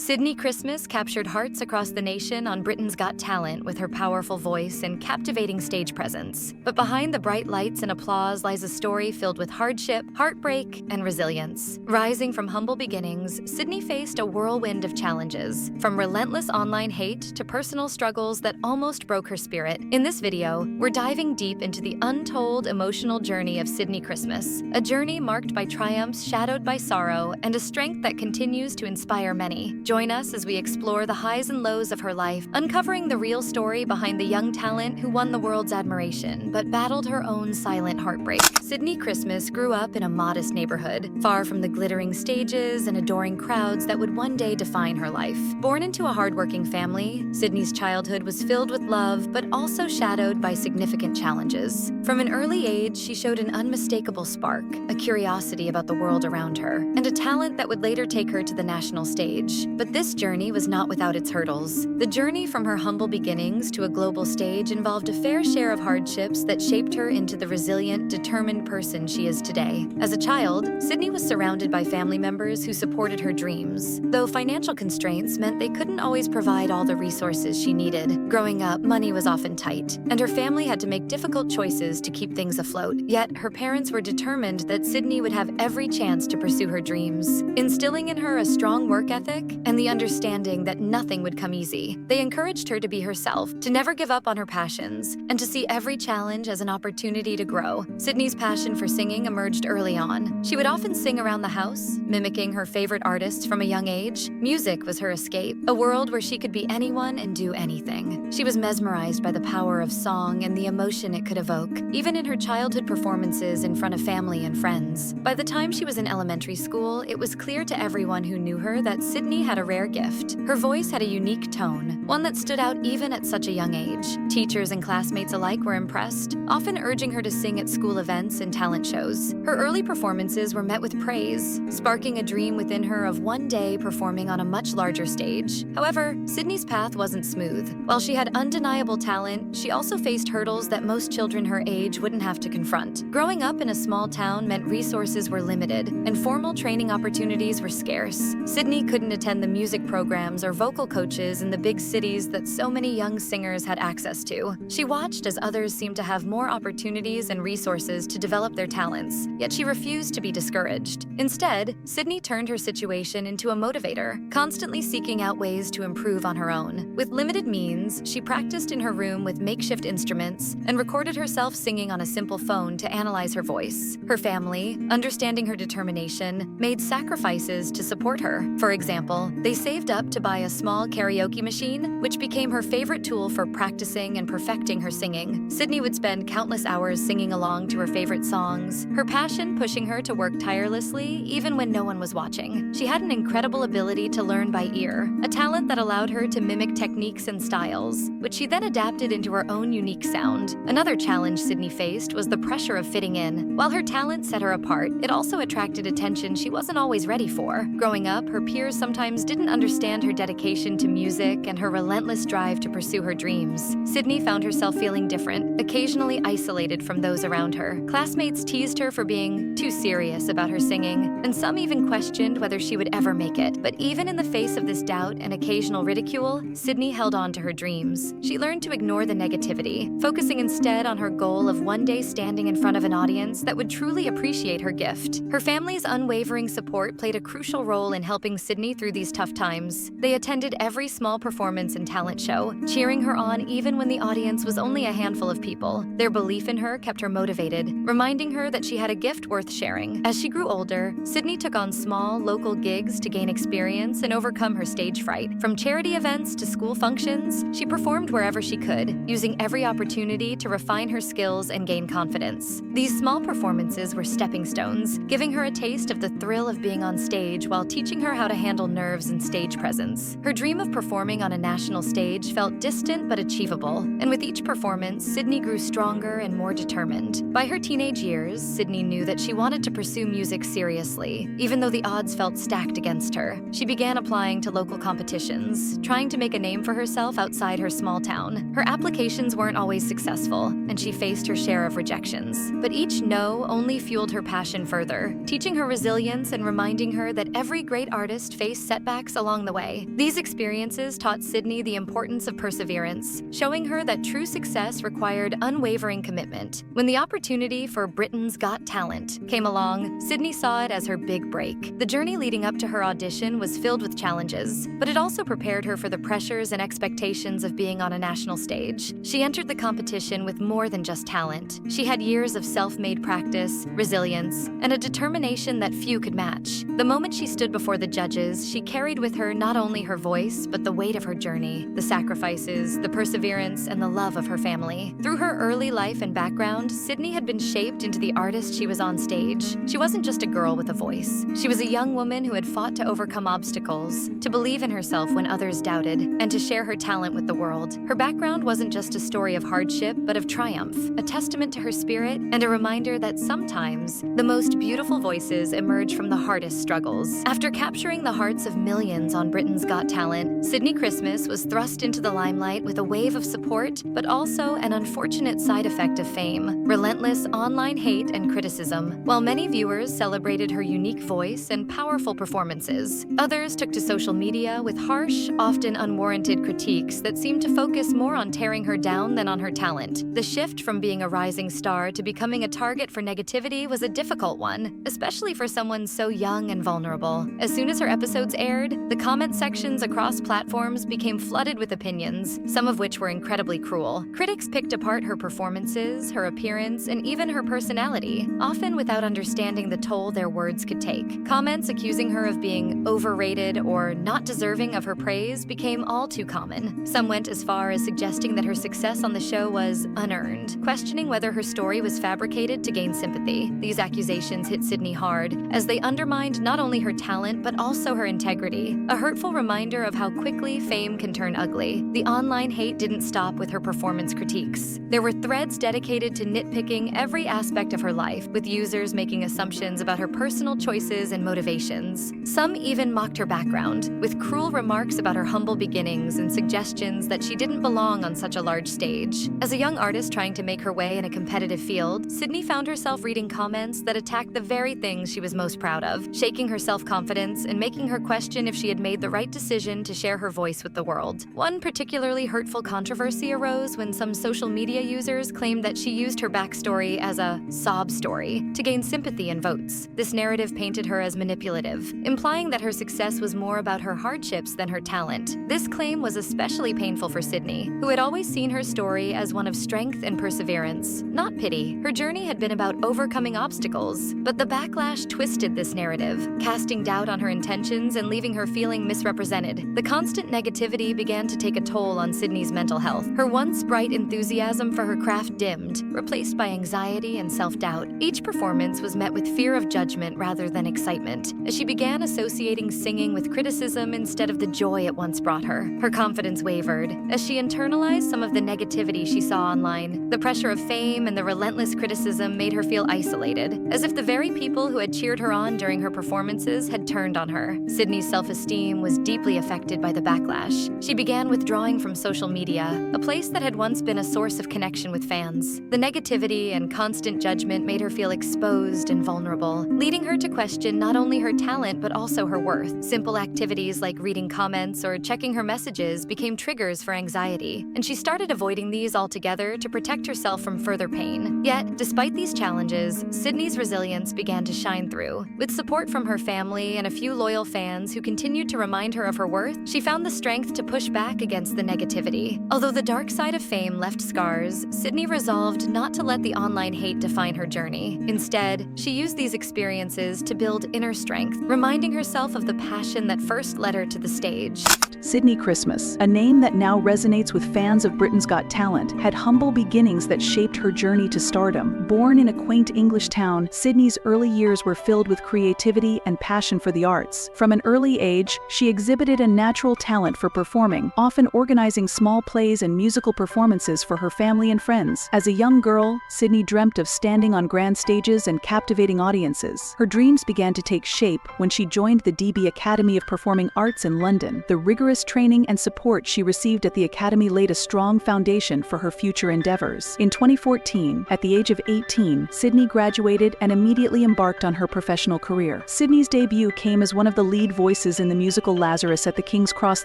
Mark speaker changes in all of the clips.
Speaker 1: Sydnie Christmas captured hearts across the nation on Britain's Got Talent with her powerful voice and captivating stage presence. But behind the bright lights and applause lies a story filled with hardship, heartbreak, and resilience. Rising from humble beginnings, Sydnie faced a whirlwind of challenges, from relentless online hate to personal struggles that almost broke her spirit. In this video, we're diving deep into the untold emotional journey of Sydnie Christmas, a journey marked by triumphs shadowed by sorrow and a strength that continues to inspire many. Join us as we explore the highs and lows of her life, uncovering the real story behind the young talent who won the world's admiration but battled her own silent heartbreak. Sydnie Christmas grew up in a modest neighborhood, far from the glittering stages and adoring crowds that would one day define her life. Born into a hardworking family, Sydnie's childhood was filled with love but also shadowed by significant challenges. From an early age, she showed an unmistakable spark, a curiosity about the world around her, and a talent that would later take her to the national stage. But this journey was not without its hurdles. The journey from her humble beginnings to a global stage involved a fair share of hardships that shaped her into the resilient, determined person she is today. As a child, Sydnie was surrounded by family members who supported her dreams, though financial constraints meant they couldn't always provide all the resources she needed. Growing up, money was often tight, and her family had to make difficult choices to keep things afloat. Yet, her parents were determined that Sydnie would have every chance to pursue her dreams, instilling in her a strong work ethic and the understanding that nothing would come easy. They encouraged her to be herself, to never give up on her passions, and to see every challenge as an opportunity to grow. Sydnie's passion for singing emerged early on. She would often sing around the house, mimicking her favorite artists from a young age. Music was her escape, a world where she could be anyone and do anything. She was mesmerized by the power of song and the emotion it could evoke, even in her childhood performances in front of family and friends. By the time she was in elementary school, it was clear to everyone who knew her that Sydnie had a rare gift. Her voice had a unique tone, one that stood out even at such a young age. Teachers and classmates alike were impressed, often urging her to sing at school events and talent shows. Her early performances were met with praise, sparking a dream within her of one day performing on a much larger stage. However, Sydnie's path wasn't smooth. While she had undeniable talent, she also faced hurdles that most children her age wouldn't have to confront. Growing up in a small town meant resources were limited, and formal training opportunities were scarce. Sydnie couldn't attend the music programs or vocal coaches in the big cities that so many young singers had access to. She watched as others seemed to have more opportunities and resources to develop their talents, yet she refused to be discouraged. Instead, Sydnie turned her situation into a motivator, constantly seeking out ways to improve on her own. With limited means, she practiced in her room with makeshift instruments and recorded herself singing on a simple phone to analyze her voice. Her family, understanding her determination, made sacrifices to support her. For example, they saved up to buy a small karaoke machine, which became her favorite tool for practicing and perfecting her singing. Sydnie would spend countless hours singing along to her favorite songs, her passion pushing her to work tirelessly even when no one was watching. She had an incredible ability to learn by ear, a talent that allowed her to mimic techniques and styles, which she then adapted into her own unique sound. Another challenge Sydnie faced was the pressure of fitting in. While her talent set her apart, it also attracted attention she wasn't always ready for. Growing up, her peers sometimes didn't understand her dedication to music and her relentless drive to pursue her dreams. Sydnie found herself feeling different, occasionally isolated from those around her. Classmates teased her for being too serious about her singing, and some even questioned whether she would ever make it. But even in the face of this doubt and occasional ridicule, Sydnie held on to her dreams. She learned to ignore the negativity, focusing instead on her goal of one day standing in front of an audience that would truly appreciate her gift. Her family's unwavering support played a crucial role in helping Sydnie through these tough times. They attended every small performance and talent show, cheering her on even when the audience was only a handful of people. Their belief in her kept her motivated, reminding her that she had a gift worth sharing. As she grew older, Sydnie took on small, local gigs to gain experience and overcome her stage fright. From charity events to school functions, she performed wherever she could, using every opportunity to refine her skills and gain confidence. These small performances were stepping stones, giving her a taste of the thrill of being on stage while teaching her how to handle nerves and stage presence. Her dream of performing on a national stage felt distant but achievable, and with each performance, Sydnie grew stronger and more determined. By her teenage years, Sydnie knew that she wanted to pursue music seriously, even though the odds felt stacked against her. She began applying to local competitions, trying to make a name for herself outside her small town. Her applications weren't always successful, and she faced her share of rejections. But each no only fueled her passion further, teaching her resilience and reminding her that every great artist faced setbacks setbacks along the way. These experiences taught Sydnie the importance of perseverance, showing her that true success required unwavering commitment. When the opportunity for Britain's Got Talent came along, Sydnie saw it as her big break. The journey leading up to her audition was filled with challenges, but it also prepared her for the pressures and expectations of being on a national stage. She entered the competition with more than just talent. She had years of self-made practice, resilience, and a determination that few could match. The moment she stood before the judges, she carried with her not only her voice, but the weight of her journey, the sacrifices, the perseverance, and the love of her family. Through her early life and background, Sydnie had been shaped into the artist she was on stage. She wasn't just a girl with a voice. She was a young woman who had fought to overcome obstacles, to believe in herself when others doubted, and to share her talent with the world. Her background wasn't just a story of hardship, but of triumph, a testament to her spirit and a reminder that sometimes the most beautiful voices emerge from the hardest struggles. After capturing the hearts of millions on Britain's Got Talent, Sydnie Christmas was thrust into the limelight with a wave of support, but also an unfortunate side effect of fame: relentless online hate and criticism. While many viewers celebrated her unique voice and powerful performances, others took to social media with harsh, often unwarranted critiques that seemed to focus more on tearing her down than on her talent. The shift from being a rising star to becoming a target for negativity was a difficult one, especially for someone so young and vulnerable. As soon as her episodes aired, the comment sections across platforms became flooded with opinions, some of which were incredibly cruel. Critics picked apart her performances, her appearance, and even her personality, often without understanding the toll their words could take. Comments accusing her of being overrated or not deserving of her praise became all too common. Some went as far as suggesting that her success on the show was unearned, questioning whether her story was fabricated to gain sympathy. These accusations hit Sydnie hard, as they undermined not only her talent but also her integrity, a hurtful reminder of how quickly fame can turn ugly. The online hate didn't stop with her performance critiques. There were threads dedicated to nitpicking every aspect of her life, with users making assumptions about her personal choices and motivations. Some even mocked her background, with cruel remarks about her humble beginnings and suggestions that she didn't belong on such a large stage. As a young artist trying to make her way in a competitive field, Sydnie found herself reading comments that attacked the very things she was most proud of, shaking her self-confidence and making her question if she had made the right decision to share her voice with the world. One particularly hurtful controversy arose when some social media users claimed that she used her backstory as a sob story to gain sympathy and votes. This narrative painted her as manipulative, implying that her success was more about her hardships than her talent. This claim was especially painful for Sydnie, who had always seen her story as one of strength and perseverance, not pity. Her journey had been about overcoming obstacles, but the backlash twisted this narrative, casting doubt on her intentions and leaving her feeling misrepresented. The constant negativity began to take a toll on Sydnie's mental health. Her once bright enthusiasm for her craft dimmed, replaced by anxiety and self-doubt. Each performance was met with fear of judgment rather than excitement, as she began associating singing with criticism instead of the joy it once brought her. Her confidence wavered, as she internalized some of the negativity she saw online. The pressure of fame and the relentless criticism made her feel isolated, as if the very people who had cheered her on during her performances had turned on her. Sydnie's self-esteem was deeply affected by the backlash. She began withdrawing from social media, a place that had once been a source of connection with fans. The negativity and constant judgment made her feel exposed and vulnerable, leading her to question not only her talent but also her worth. Simple activities like reading comments or checking her messages became triggers for anxiety, and she started avoiding these altogether to protect herself from further pain. Yet, despite these challenges, Sydnie's resilience began to shine through. With support from her family and a few loyal fans who continued to remind her of her worth, she found the strength to push back against the negativity. Although the dark side of fame left scars, Sydnie resolved not to let the online hate define her journey. Instead, she used these experiences to build inner strength, reminding herself of the passion that first led her to the stage.
Speaker 2: Sydnie Christmas, a name that now resonates with fans of Britain's Got Talent, had humble beginnings that shaped her journey to stardom. Born in a quaint English town, Sydnie's early years were filled with creativity and passion for the arts. From an early age, she exhibited a natural talent for performing, often organizing small plays and musical performances for her family and friends. As a young girl, girl, Sydnie dreamt of standing on grand stages and captivating audiences. Her dreams began to take shape when she joined the DB Academy of Performing Arts in London. The rigorous training and support she received at the academy laid a strong foundation for her future endeavors. In 2014, at the age of 18, Sydnie graduated and immediately embarked on her professional career. Sydnie's debut came as one of the lead voices in the musical Lazarus at the King's Cross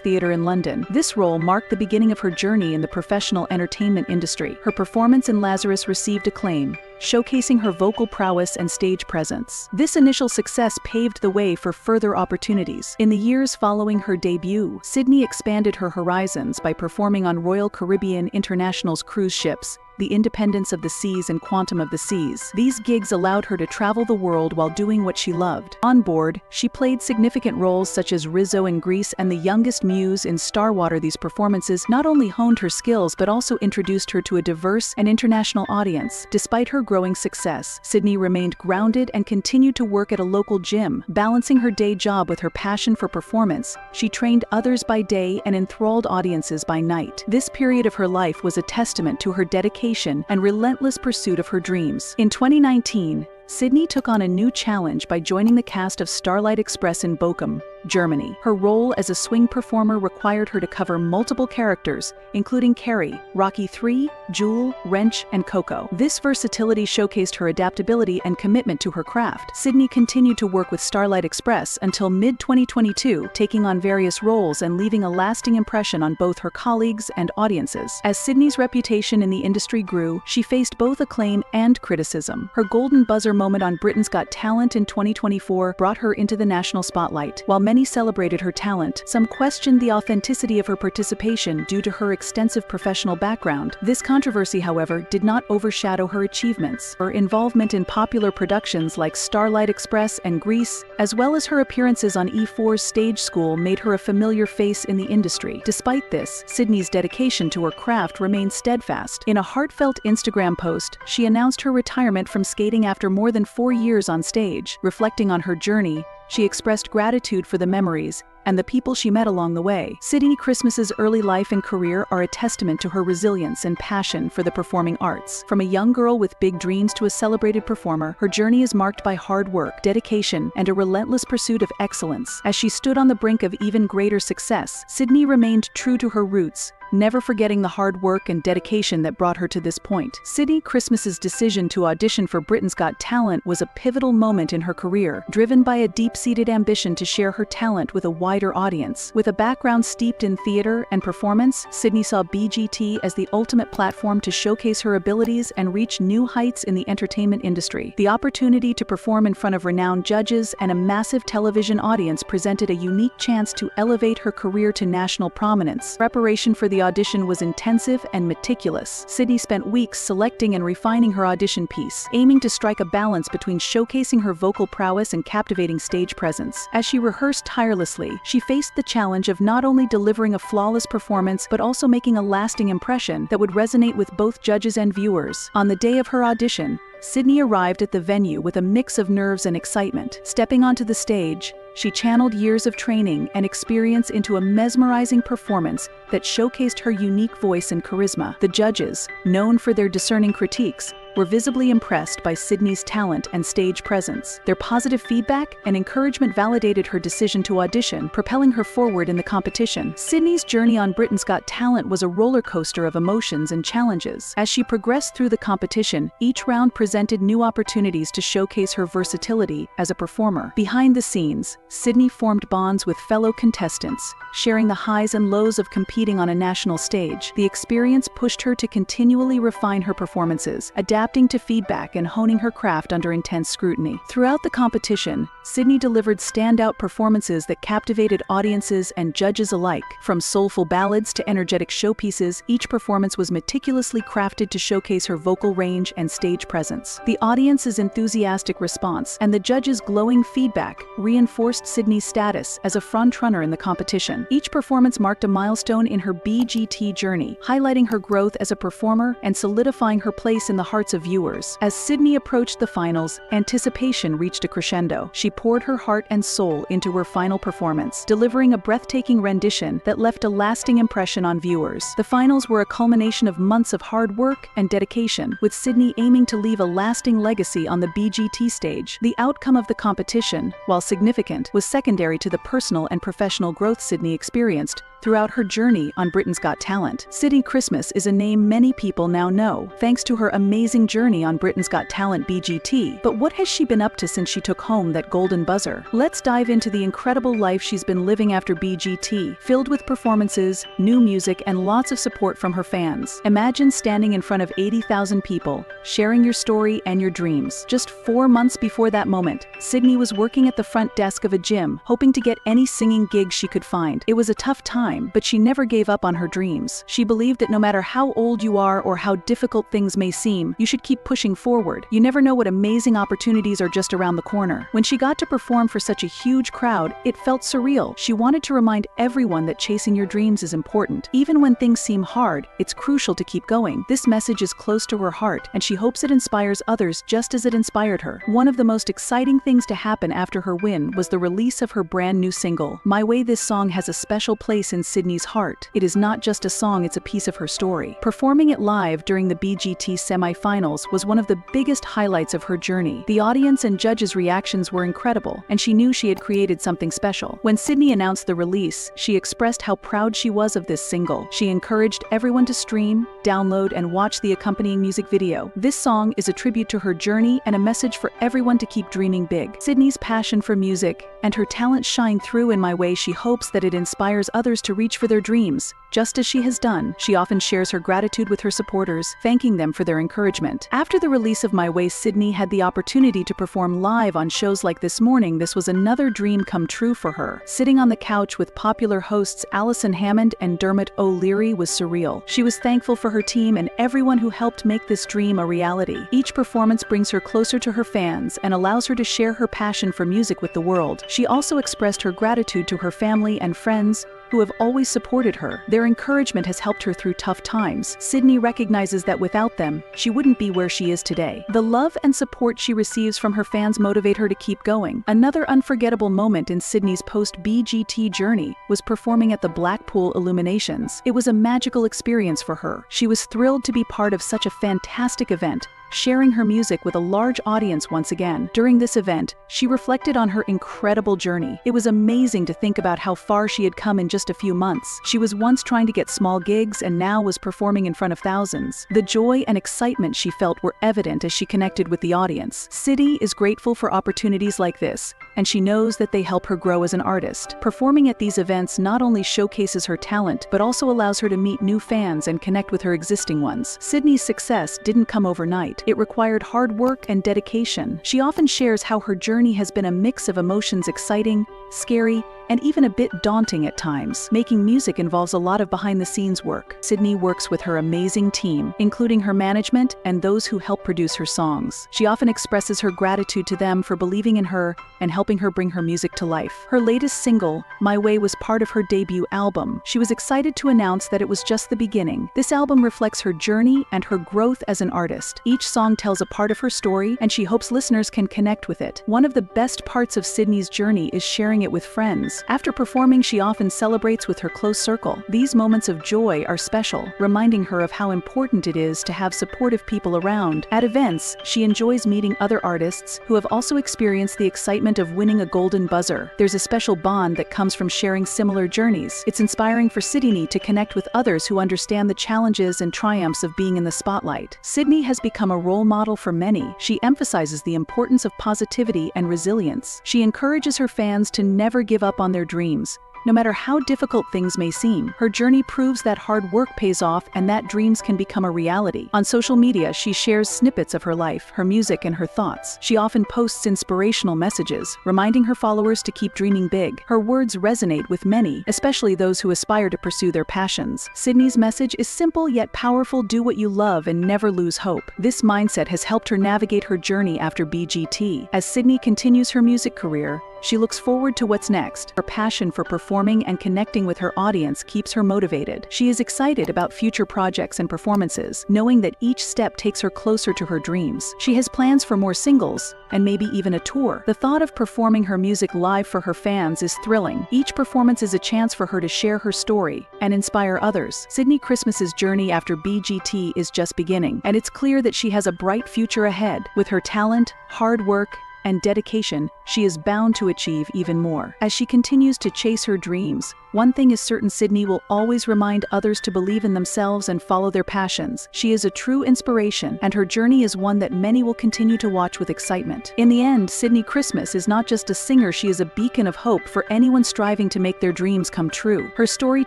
Speaker 2: Theatre in London. This role marked the beginning of her journey in the professional entertainment industry. Her performance in Lazarus received acclaim, showcasing her vocal prowess and stage presence. This initial success paved the way for further opportunities. In the years following her debut, Sydnie expanded her horizons by performing on Royal Caribbean International's cruise ships, The Independence of the Seas and Quantum of the Seas. These gigs allowed her to travel the world while doing what she loved. On board, she played significant roles such as Rizzo in Grease and the youngest muse in Starwater. These performances not only honed her skills but also introduced her to a diverse and international audience. Despite her growing success, Sydnie remained grounded and continued to work at a local gym. Balancing her day job with her passion for performance, she trained others by day and enthralled audiences by night. This period of her life was a testament to her dedication and relentless pursuit of her dreams. In 2019, Sydnie took on a new challenge by joining the cast of Starlight Express in Bochum, Germany. Her role as a swing performer required her to cover multiple characters, including Carrie, Rocky III, Jewel, Wrench, and Coco. This versatility showcased her adaptability and commitment to her craft. Sydnie continued to work with Starlight Express until mid-2022, taking on various roles and leaving a lasting impression on both her colleagues and audiences. As Sydnie's reputation in the industry grew, she faced both acclaim and criticism. Her golden buzzer moment on Britain's Got Talent in 2024 brought her into the national spotlight. While many celebrated her talent, some questioned the authenticity of her participation due to her extensive professional background. This controversy, however, did not overshadow her achievements. Her involvement in popular productions like Starlight Express and Grease, as well as her appearances on E4's Stage School, made her a familiar face in the industry. Despite this, Sydnie's dedication to her craft remained steadfast. In a heartfelt Instagram post, she announced her retirement from skating after more than 4 years on stage. Reflecting on her journey, she expressed gratitude for the memories and the people she met along the way. Sydnie Christmas's early life and career are a testament to her resilience and passion for the performing arts. From a young girl with big dreams to a celebrated performer, her journey is marked by hard work, dedication, and a relentless pursuit of excellence. As she stood on the brink of even greater success, Sydnie remained true to her roots, never forgetting the hard work and dedication that brought her to this point. Sydnie Christmas's decision to audition for Britain's Got Talent was a pivotal moment in her career, driven by a deep-seated ambition to share her talent with a wider audience. With a background steeped in theater and performance, Sydnie saw BGT as the ultimate platform to showcase her abilities and reach new heights in the entertainment industry. The opportunity to perform in front of renowned judges and a massive television audience presented a unique chance to elevate her career to national prominence. Preparation for the audition was intensive and meticulous. Sydnie spent weeks selecting and refining her audition piece, aiming to strike a balance between showcasing her vocal prowess and captivating stage presence. As she rehearsed tirelessly, she faced the challenge of not only delivering a flawless performance but also making a lasting impression that would resonate with both judges and viewers. On the day of her audition, Sydnie arrived at the venue with a mix of nerves and excitement. Stepping onto the stage, she channeled years of training and experience into a mesmerizing performance that showcased her unique voice and charisma. The judges, known for their discerning critiques, were visibly impressed by Sydnie's talent and stage presence. Their positive feedback and encouragement validated her decision to audition, propelling her forward in the competition. Sydnie's journey on Britain's Got Talent was a roller coaster of emotions and challenges. As she progressed through the competition, each round presented new opportunities to showcase her versatility as a performer. Behind the scenes, Sydnie formed bonds with fellow contestants, sharing the highs and lows of competing on a national stage. The experience pushed her to continually refine her performances, adapting to feedback and honing her craft under intense scrutiny. Throughout the competition, Sydnie delivered standout performances that captivated audiences and judges alike. From soulful ballads to energetic showpieces, each performance was meticulously crafted to showcase her vocal range and stage presence. The audience's enthusiastic response and the judges' glowing feedback reinforced Sydnie's status as a frontrunner in the competition. Each performance marked a milestone in her BGT journey, highlighting her growth as a performer and solidifying her place in the hearts of viewers. As Sydnie approached the finals, anticipation reached a crescendo. She poured her heart and soul into her final performance, delivering a breathtaking rendition that left a lasting impression on viewers. The finals were a culmination of months of hard work and dedication, with Sydnie aiming to leave a lasting legacy on the BGT stage. The outcome of the competition, while significant, was secondary to the personal and professional growth Sydnie experienced throughout her journey on Britain's Got Talent. Sydnie Christmas is a name many people now know, thanks to her amazing journey on Britain's Got Talent BGT. But what has she been up to since she took home that golden buzzer? Let's dive into the incredible life she's been living after BGT, filled with performances, new music, and lots of support from her fans. Imagine standing in front of 80,000 people, sharing your story and your dreams. Just 4 months before that moment, Sydnie was working at the front desk of a gym, hoping to get any singing gig she could find. It was a tough time, but she never gave up on her dreams. She believed that no matter how old you are or how difficult things may seem, you should keep pushing forward. You never know what amazing opportunities are just around the corner. When she got to perform for such a huge crowd, it felt surreal. She wanted to remind everyone that chasing your dreams is important. Even when things seem hard, it's crucial to keep going. This message is close to her heart, and she hopes it inspires others just as it inspired her. One of the most exciting things to happen after her win was the release of her brand new single, My Way. This song has a special place in Sydnie's heart. It is not just a song, it's a piece of her story. Performing it live during the BGT semi-finals was one of the biggest highlights of her journey. The audience and judges' reactions were incredible, and she knew she had created something special. When Sydnie announced the release, she expressed how proud she was of this single. She encouraged everyone to stream, download, and watch the accompanying music video. This song is a tribute to her journey and a message for everyone to keep dreaming big. Sydnie's passion for music and her talent shine through in My Way. She hopes that it inspires others to reach for their dreams, just as she has done. She often shares her gratitude with her supporters, thanking them for their encouragement. After the release of My Way, Sydnie had the opportunity to perform live on shows like This Morning. This was another dream come true for her. Sitting on the couch with popular hosts Alison Hammond and Dermot O'Leary was surreal. She was thankful for her team and everyone who helped make this dream a reality. Each performance brings her closer to her fans and allows her to share her passion for music with the world. She also expressed her gratitude to her family and friends who have always supported her. Their encouragement has helped her through tough times. Sydnie recognizes that without them, she wouldn't be where she is today. The love and support she receives from her fans motivate her to keep going. Another unforgettable moment in Sydnie's post-BGT journey was performing at the Blackpool Illuminations. It was a magical experience for her. She was thrilled to be part of such a fantastic event, sharing her music with a large audience once again. During this event, she reflected on her incredible journey. It was amazing to think about how far she had come in just a few months. She was once trying to get small gigs and now was performing in front of thousands. The joy and excitement she felt were evident as she connected with the audience. Sydnie is grateful for opportunities like this, and she knows that they help her grow as an artist. Performing at these events not only showcases her talent, but also allows her to meet new fans and connect with her existing ones. Sydnie's success didn't come overnight. It required hard work and dedication. She often shares how her journey has been a mix of emotions: exciting, scary, and even a bit daunting at times. Making music involves a lot of behind-the-scenes work. Sydnie works with her amazing team, including her management and those who help produce her songs. She often expresses her gratitude to them for believing in her and helping her bring her music to life. Her latest single, My Way, was part of her debut album. She was excited to announce that it was just the beginning. This album reflects her journey and her growth as an artist. Each song tells a part of her story, and she hopes listeners can connect with it. One of the best parts of Sydnie's journey is sharing it with friends. After performing, she often celebrates with her close circle. These moments of joy are special, reminding her of how important it is to have supportive people around. At events, she enjoys meeting other artists who have also experienced the excitement of winning a golden buzzer. There's a special bond that comes from sharing similar journeys. It's inspiring for Sydnie to connect with others who understand the challenges and triumphs of being in the spotlight. Sydnie has become a role model for many. She emphasizes the importance of positivity and resilience. She encourages her fans to never give up on their dreams, no matter how difficult things may seem. Her journey proves that hard work pays off and that dreams can become a reality. On social media, she shares snippets of her life, her music, and her thoughts. She often posts inspirational messages, reminding her followers to keep dreaming big. Her words resonate with many, especially those who aspire to pursue their passions. Sydnie's message is simple yet powerful: do what you love and never lose hope. This mindset has helped her navigate her journey after BGT. As Sydnie continues her music career, She looks forward to what's next. Her passion for performing and connecting with her audience keeps her motivated. She is excited about future projects and performances, knowing that each step takes her closer to her dreams. She has plans for more singles, and maybe even a tour. The thought of performing her music live for her fans is thrilling. Each performance is a chance for her to share her story and inspire others. Sydnie Christmas's journey after BGT is just beginning, and it's clear that she has a bright future ahead. With her talent, hard work, and dedication, she is bound to achieve even more. As she continues to chase her dreams, one thing is certain: Sydnie will always remind others to believe in themselves and follow their passions. She is a true inspiration, and her journey is one that many will continue to watch with excitement. In the end, Sydnie Christmas is not just a singer, she is a beacon of hope for anyone striving to make their dreams come true. Her story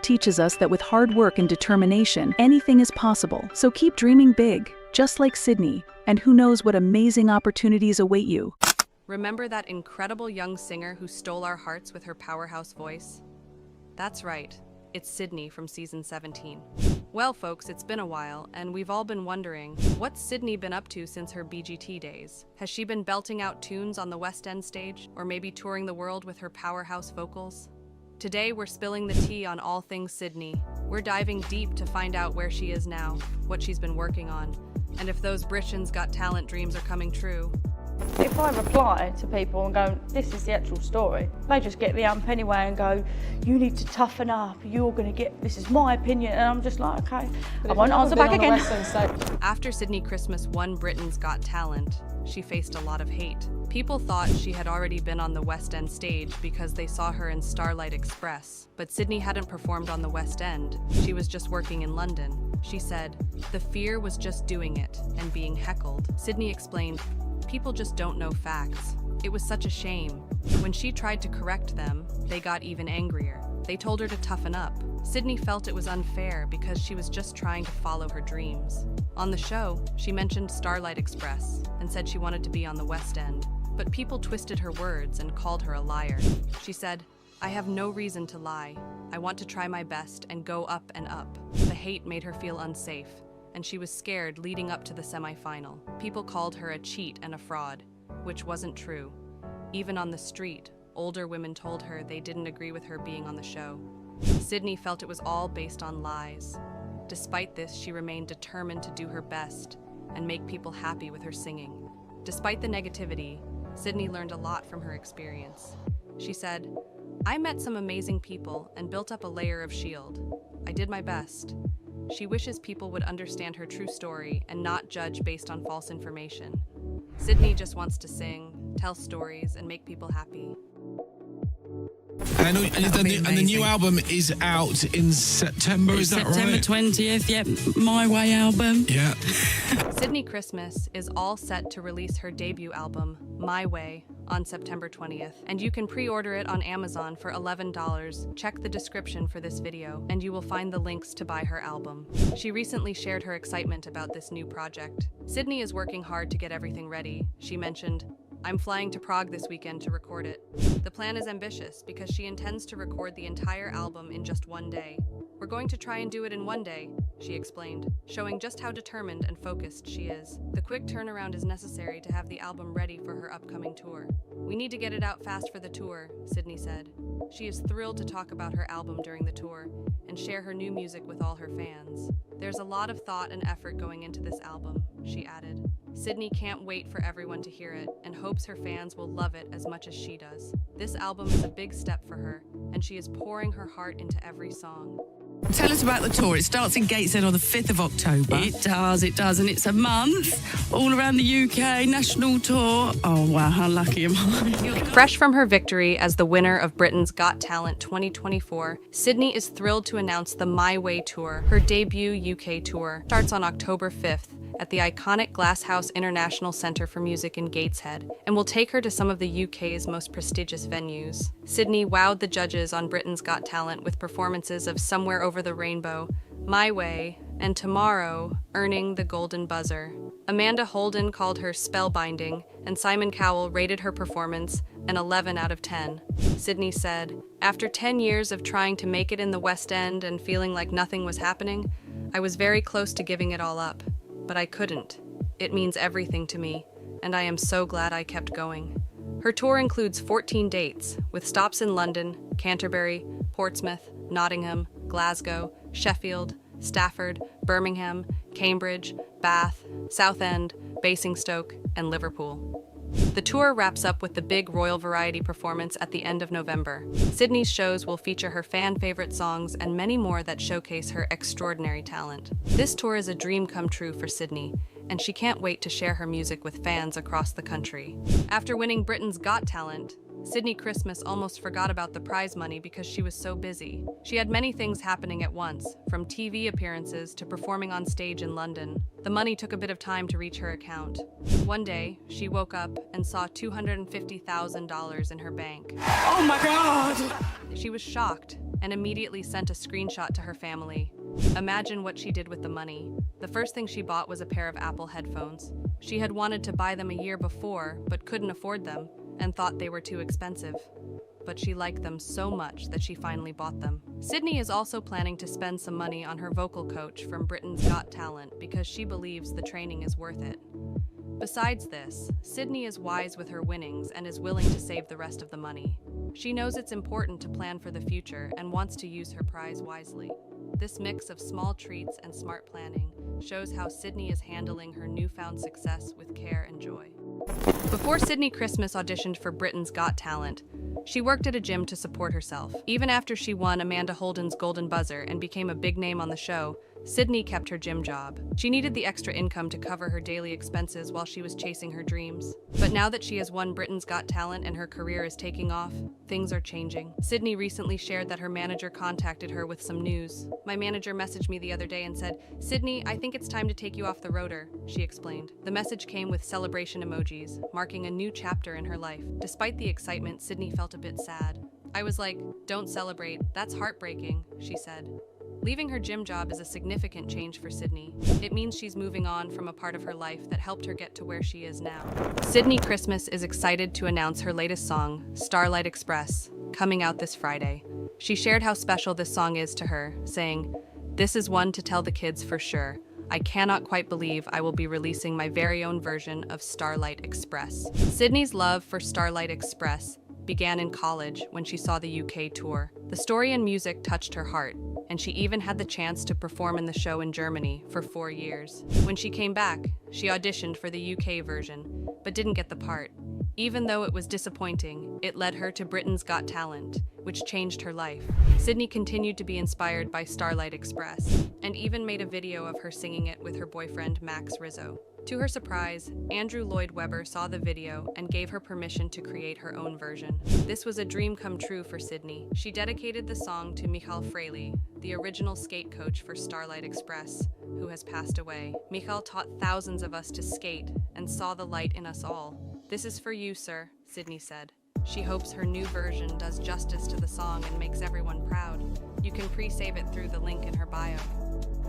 Speaker 2: teaches us that with hard work and determination, anything is possible. So keep dreaming big, just like Sydnie, and who knows what amazing opportunities await you.
Speaker 3: Remember that incredible young singer who stole our hearts with her powerhouse voice? That's right, it's Sydnie from season 17. Well, folks, it's been a while, and we've all been wondering, what's Sydnie been up to since her BGT days? Has she been belting out tunes on the West End stage, or maybe touring the world with her powerhouse vocals? Today, we're spilling the tea on all things Sydnie. We're diving deep to find out where she is now, what she's been working on, and if those Britain's Got Talent dreams are coming true.
Speaker 4: If I reply to people and go, this is the actual story, they just get the ump anyway and go, you need to toughen up, you're going to get, this is my opinion, and I'm just like, okay, I won't answer back again.
Speaker 3: After Sydnie Christmas won Britain's Got Talent, she faced a lot of hate. People thought she had already been on the West End stage because they saw her in Starlight Express, but Sydnie hadn't performed on the West End. She was just working in London. She said, the fear was just doing it and being heckled. Sydnie explained, people just don't know facts. It was such a shame. When she tried to correct them, they got even angrier. They told her to toughen up. Sydnie felt it was unfair because she was just trying to follow her dreams. On the show, she mentioned Starlight Express and said she wanted to be on the West End, but people twisted her words and called her a liar. She said, I have no reason to lie. I want to try my best and go up and up. The hate made her feel unsafe, and she was scared leading up to the semi-final. People called her a cheat and a fraud, which wasn't true. Even on the street, older women told her they didn't agree with her being on the show. Sydnie felt it was all based on lies. Despite this, she remained determined to do her best and make people happy with her singing. Despite the negativity, Sydnie learned a lot from her experience. She said, I met some amazing people and built up a layer of shield. I did my best. She wishes people would understand her true story and not judge based on false information. Sydnie just wants to sing, tell stories, and make people happy.
Speaker 5: And the new album is out in September, is that right?
Speaker 6: September 20th, yep, My Way album.
Speaker 5: Yeah.
Speaker 3: Sydnie Christmas is all set to release her debut album, My Way, on September 20th, and you can pre-order it on Amazon for $11. Check the description for this video, and you will find the links to buy her album. She recently shared her excitement about this new project. Sydnie is working hard to get everything ready. She mentioned, I'm flying to Prague this weekend to record it. The plan is ambitious because she intends to record the entire album in just one day. We're going to try and do it in one day, she explained, showing just how determined and focused she is. The quick turnaround is necessary to have the album ready for her upcoming tour. We need to get it out fast for the tour, Sydnie said. She is thrilled to talk about her album during the tour and share her new music with all her fans. There's a lot of thought and effort going into this album, she added. Sydnie can't wait for everyone to hear it and hopes her fans will love it as much as she does. This album is a big step for her, and she is pouring her heart into every song.
Speaker 6: Tell us about the tour. It starts in Gateshead on the 5th of October. It does, and it's a month, all around the UK, national tour. Oh, wow, how lucky am I?
Speaker 3: Fresh from her victory as the winner of Britain's Got Talent 2024, Sydnie is thrilled to announce the My Way Tour. Her debut UK tour starts on October 5th at the iconic Glasshouse International Centre for Music in Gateshead, and will take her to some of the UK's most prestigious venues. Sydnie wowed the judges on Britain's Got Talent with performances of Somewhere Over the Rainbow, My Way, and Tomorrow, earning the Golden Buzzer. Amanda Holden called her spellbinding, and Simon Cowell rated her performance an 11 out of 10. Sydnie said, after 10 years of trying to make it in the West End and feeling like nothing was happening, I was very close to giving it all up. But I couldn't. It means everything to me, and I am so glad I kept going. Her tour includes 14 dates, with stops in London, Canterbury, Portsmouth, Nottingham, Glasgow, Sheffield, Stafford, Birmingham, Cambridge, Bath, Southend, Basingstoke, and Liverpool. The tour wraps up with the big Royal Variety performance at the end of November. Sydney's shows will feature her fan-favorite songs and many more that showcase her extraordinary talent. This tour is a dream come true for Sydney, and she can't wait to share her music with fans across the country. After winning Britain's Got Talent, Sydnie Christmas almost forgot about the prize money because she was so busy. She had many things happening at once, from TV appearances to performing on stage in London. The money took a bit of time to reach her account. One day, she woke up and saw $250,000 in her bank.
Speaker 6: Oh my God!
Speaker 3: She was shocked and immediately sent a screenshot to her family. Imagine what she did with the money. The first thing she bought was a pair of Apple headphones. She had wanted to buy them a year before, but couldn't afford them, and thought they were too expensive. But she liked them so much that she finally bought them. Sydney is also planning to spend some money on her vocal coach from Britain's Got Talent because she believes the training is worth it. Besides this, Sydney is wise with her winnings and is willing to save the rest of the money. She knows it's important to plan for the future and wants to use her prize wisely. This mix of small treats and smart planning shows how Sydney is handling her newfound success with care and joy. Before Sydnie Christmas auditioned for Britain's Got Talent, she worked at a gym to support herself. Even after she won Amanda Holden's Golden Buzzer and became a big name on the show, Sydney kept her gym job. She needed the extra income to cover her daily expenses while she was chasing her dreams. But now that she has won Britain's Got Talent and her career is taking off, things are changing. Sydney recently shared that her manager contacted her with some news. "My manager messaged me the other day and said, 'Sydney, I think it's time to take you off the rotor,'" she explained. The message came with celebration emojis, marking a new chapter in her life. Despite the excitement, Sydney felt a bit sad. "I was like, don't celebrate, that's heartbreaking," she said. Leaving her gym job is a significant change for Sydney. It means she's moving on from a part of her life that helped her get to where she is now. Sydnie Christmas is excited to announce her latest song, Starlight Express, coming out this Friday. She shared how special this song is to her, saying, "This is one to tell the kids for sure. I cannot quite believe I will be releasing my very own version of Starlight Express." Sydney's love for Starlight Express began in college when she saw the UK tour. The story and music touched her heart, and she even had the chance to perform in the show in Germany for 4 years. When she came back, she auditioned for the UK version, but didn't get the part. Even though it was disappointing, it led her to Britain's Got Talent, which changed her life. Sydney continued to be inspired by Starlight Express, and even made a video of her singing it with her boyfriend Max Rizzo. To her surprise, Andrew Lloyd Webber saw the video and gave her permission to create her own version. This was a dream come true for Sydney. She dedicated the song to Michael Fraley, the original skate coach for Starlight Express, who has passed away. Michael taught thousands of us to skate and saw the light in us all. "This is for you, sir," Sydney said. She hopes her new version does justice to the song and makes everyone proud. You can pre-save it through the link in her bio.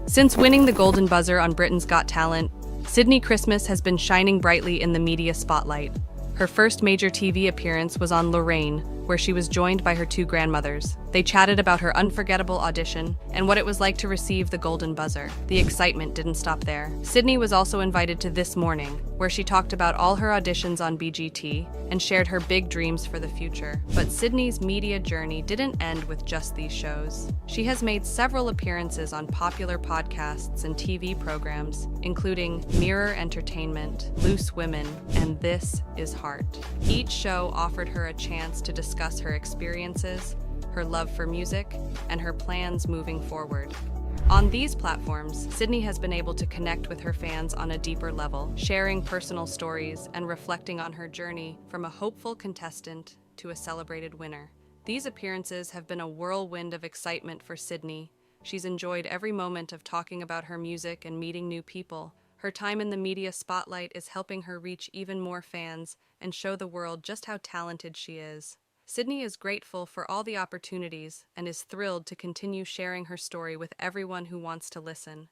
Speaker 3: Since winning the Golden Buzzer on Britain's Got Talent, Sydnie Christmas has been shining brightly in the media spotlight. Her first major TV appearance was on Lorraine, where she was joined by her 2 grandmothers. They chatted about her unforgettable audition and what it was like to receive the Golden Buzzer. The excitement didn't stop there. Sydney was also invited to This Morning, where she talked about all her auditions on BGT and shared her big dreams for the future. But Sydney's media journey didn't end with just these shows. She has made several appearances on popular podcasts and TV programs, including Mirror Entertainment, Loose Women, and This Is Heart. Each show offered her a chance to discuss her experiences, her love for music, and her plans moving forward. On these platforms, Sydney has been able to connect with her fans on a deeper level, sharing personal stories and reflecting on her journey from a hopeful contestant to a celebrated winner. These appearances have been a whirlwind of excitement for Sydney. She's enjoyed every moment of talking about her music and meeting new people. Her time in the media spotlight is helping her reach even more fans and show the world just how talented she is. Sydney is grateful for all the opportunities and is thrilled to continue sharing her story with everyone who wants to listen.